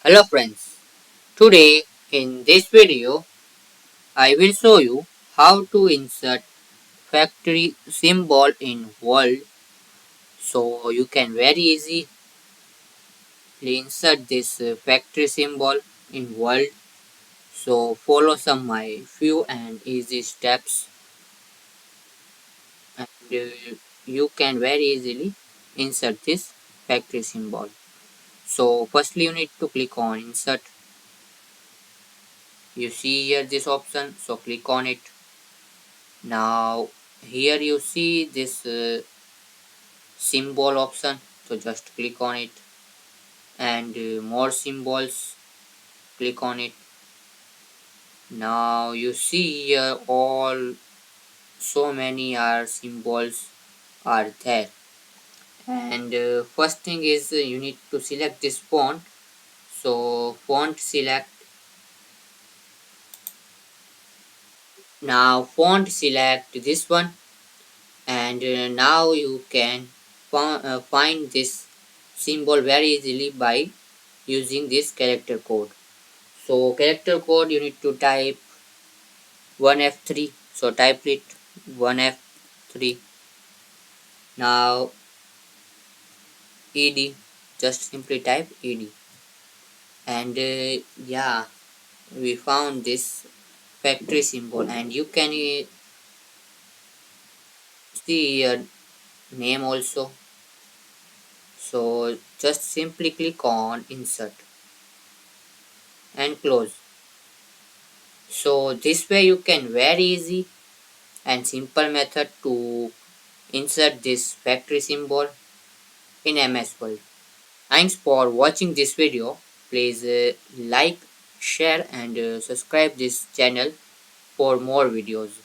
Hello friends, today in this video I will show you how to insert factory symbol in Word. So you can very easily insert this factory symbol in Word. So follow some my few and easy steps and you can very easily insert this factory symbol. So firstly you need to click on insert. You see here this option, so click on it. Now here you see this symbol option, so just click on it and more symbols, click on it. Now you see here all so many are symbols are there, and first thing is you need to select this font. So font select. Now font select this one, and now you can find this symbol very easily by using this character code. So character code you need to type 1F3. So type it 1F3. Now ED. Just simply type ED. And yeah, we found this factory symbol, and you can see your name also. So just simply click on insert and close. So this way you can very easy and simple method to insert this factory symbol in MS Word. Thanks for watching this video. Please like, share and subscribe this channel for more videos.